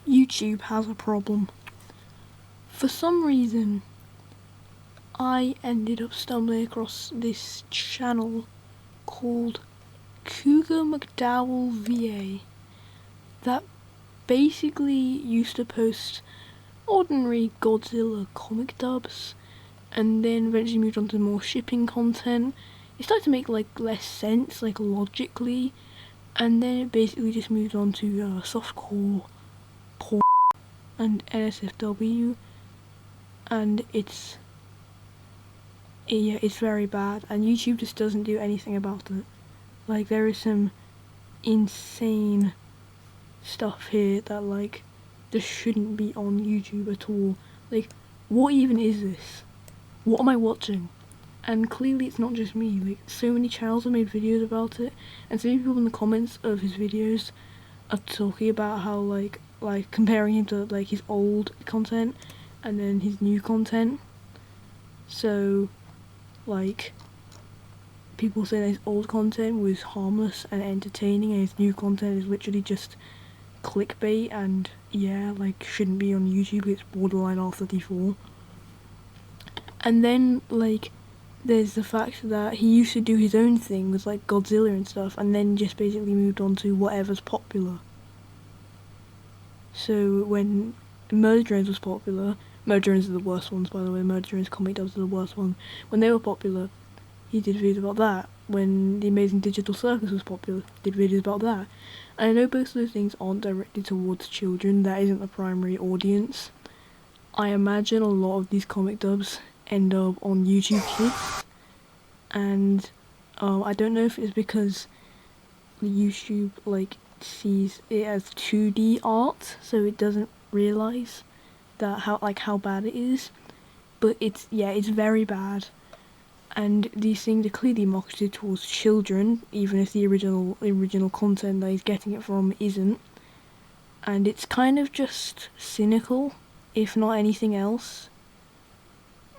YouTube has a problem. For some reason, I ended up stumbling across this channel called Cougar Macdowall VA that basically used to post ordinary Godzilla comic dubs and then eventually moved on to more shipping content. It started to make like less sense, like logically, and then it basically just moved on to softcore porn and NSFW, and it's very bad, and YouTube just doesn't do anything about it. Like, there is some insane stuff here that like just shouldn't be on YouTube at all. Like, what even is this? What am I watching? And clearly it's not just me. Like, so many channels have made videos about it, and so many people in the comments of his videos are talking about how like comparing him to like his old content and then his new content. So like, people say that his old content was harmless and entertaining, and his new content is literally just clickbait and like shouldn't be on YouTube. It's borderline R34. And then like there's the fact that he used to do his own thing with like Godzilla and stuff, and then just basically moved on to whatever's popular. So when Murder Drones was popular, Murder Drones are the worst ones, by the way. Murder Drones comic dubs are the worst one. When they were popular, he did videos about that. When The Amazing Digital Circus was popular, he did videos about that. And I know both of those things aren't directed towards children. That isn't the primary audience. I imagine a lot of these comic dubs end up on YouTube Kids, and I don't know if it's because YouTube like sees it as 2D art, so it doesn't realise that how bad it is. But it's very bad, and these things are clearly marketed towards children, even if the original content that he's getting it from isn't. And it's kind of just cynical, if not anything else,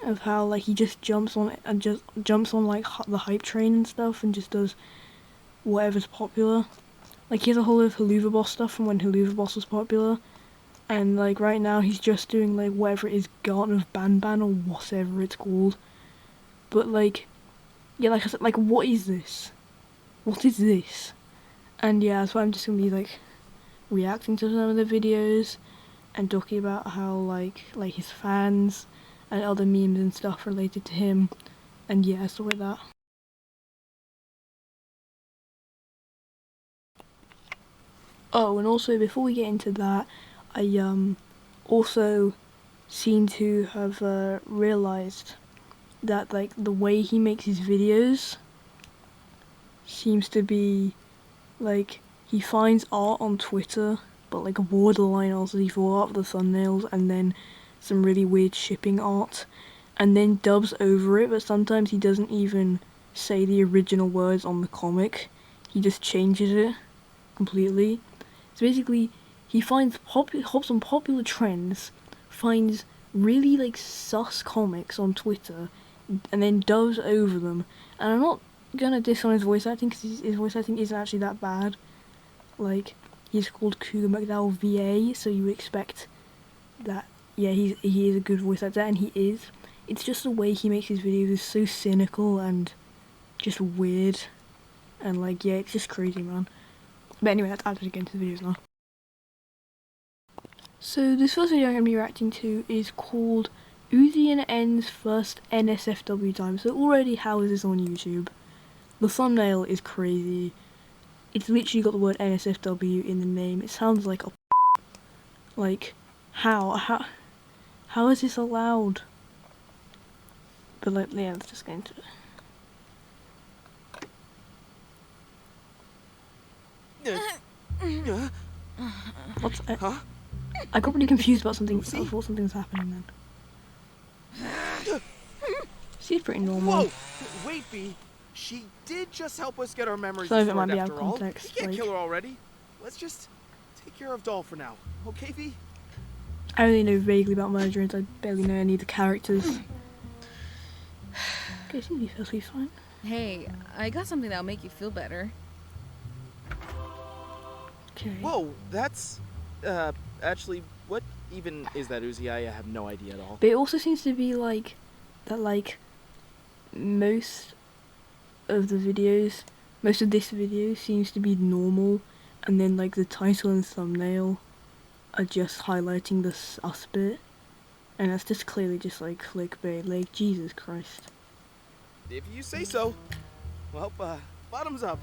of how like he just jumps on like the hype train and stuff and just does whatever's popular. Like, he has a whole lot of Haluva Boss stuff from when Haluva Boss was popular, and like right now he's just doing like whatever it is, Garden of Banban or whatever it's called. But like, like I said, like, what is this? What is this? And that's why I'm just gonna be like reacting to some of the videos and talking about how like his fans and other memes and stuff related to him, and stuff like that. Oh, and also before we get into that, I also seem to have realised that like the way he makes his videos seems to be like he finds art on Twitter, but like a borderline R34 art for the thumbnails, and then some really weird shipping art, and then dubs over it, but sometimes he doesn't even say the original words on the comic, he just changes it completely. So basically, he finds hops on popular trends, finds really like sus comics on Twitter, and then dubs over them. And I'm not gonna diss on his voice acting, because his voice acting isn't actually that bad. Like, he's called Cougar Macdowall VA, so you would expect that he is a good voice actor, and he is. It's just the way he makes his videos is so cynical and just weird, and like it's just crazy, man. But anyway, let's add it again to the videos now. So this first video I'm going to be reacting to is called Uzi and N's first NSFW time. So already, how is this on YouTube? The thumbnail is crazy. It's literally got the word NSFW in the name. It sounds like a like, how is this allowed? But like, let's just get into it. What's it? Huh? I got really confused about something. I thought something was happening then. She's pretty normal. Whoa! Wait, B. She did just help us get our memories Some of it restored might be out after of all. context. We can't kill her already. Let's just take care of Doll for now. Okay, V? I only know vaguely about Murder Drones. I barely know any of the characters. Okay, seems to be perfectly fine. Hey, I got something that'll make you feel better. Okay. Whoa, that's Actually, what even is that, Uzi? I have no idea at all. But it also seems to be like that, like most of this video seems to be normal, and then like the title and thumbnail are just highlighting the sus bit, and that's just clearly just like clickbait. Like, Jesus Christ. If you say so. Well, bottoms up.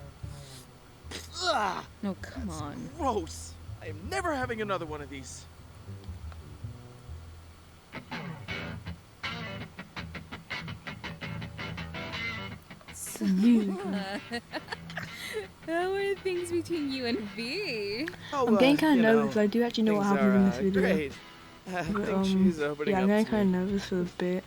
Ugh, No, come that's on. gross. I am never having another one of these. The music. How are things between you and V? Oh, I'm getting kind you of know, nervous because I do actually know what things happens in are, this video. Great. I But, think she's opening yeah, I'm up getting to kind me. of nervous for the bit.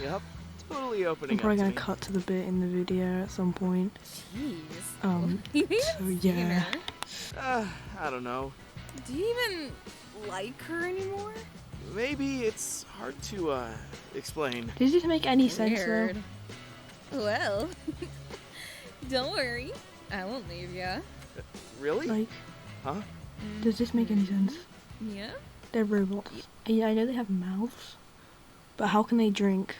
Yep, totally I'm opening probably up gonna to me. cut to the bit in the video at some point. Jeez. You even So seen yeah. her? I don't know. Do you even like her anymore? Maybe it's hard to, explain. Does this make any sense though? Weird. Well, don't worry. I won't leave ya. Really? Like, Huh? does this make any sense? Yeah? They're robots. Yeah, I know they have mouths, but how can they drink?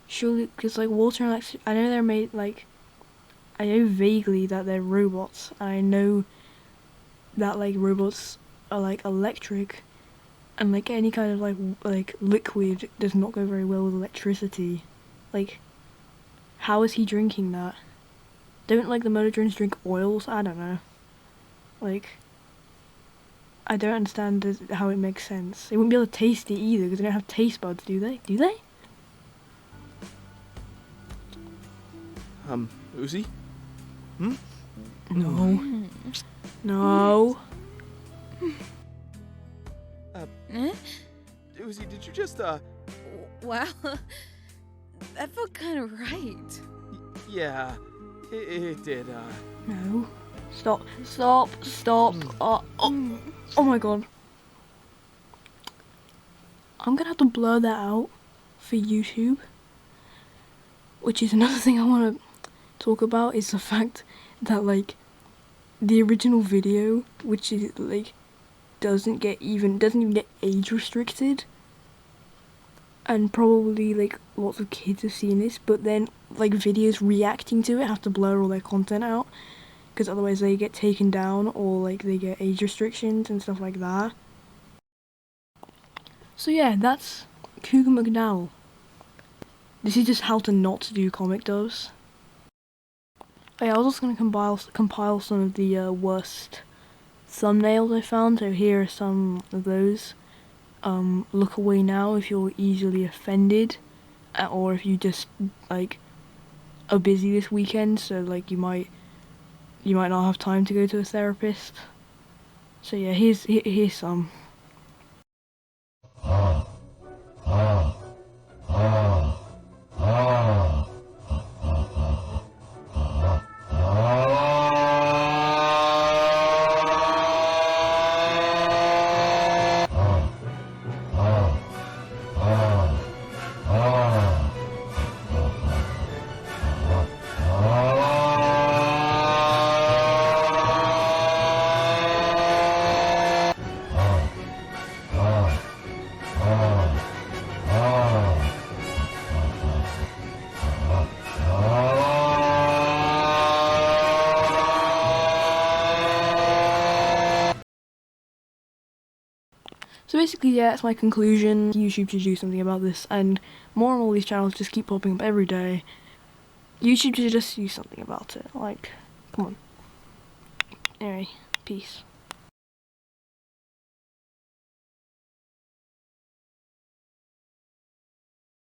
Surely, because like water and electricity, I know they're made like, I know vaguely that they're robots, and I know that like robots are like electric, and like any kind of like liquid does not go very well with electricity. Like, how is he drinking that? Don't like the motor drones drink oils? I don't know. Like, I don't understand how it makes sense. They wouldn't be able to taste it either because they don't have taste buds, do they? Do they? Uzi? No. No. Eh? Uzi, did you just, Wow. That felt kind of right. yeah, it did, No. Stop. Stop. Stop. Oh my god. I'm gonna have to blur that out for YouTube. Which is another thing I want to talk about, is the fact that like the original video, which is like doesn't even get age restricted, and probably like lots of kids have seen this, but then like videos reacting to it have to blur all their content out because otherwise they get taken down or like they get age restrictions and stuff like that. So yeah, that's Cougar Macdowall. This is just how to not do comic dubs. Oh yeah, I was also going to compile some of the worst thumbnails I found, so here are some of those. Look away now if you're easily offended, or if you just like are busy this weekend, so like you might not have time to go to a therapist. So yeah, here's some. So basically, yeah, that's my conclusion. YouTube should do something about this, and more and more of these channels just keep popping up every day. YouTube should just do something about it. Like, come on. Anyway, peace.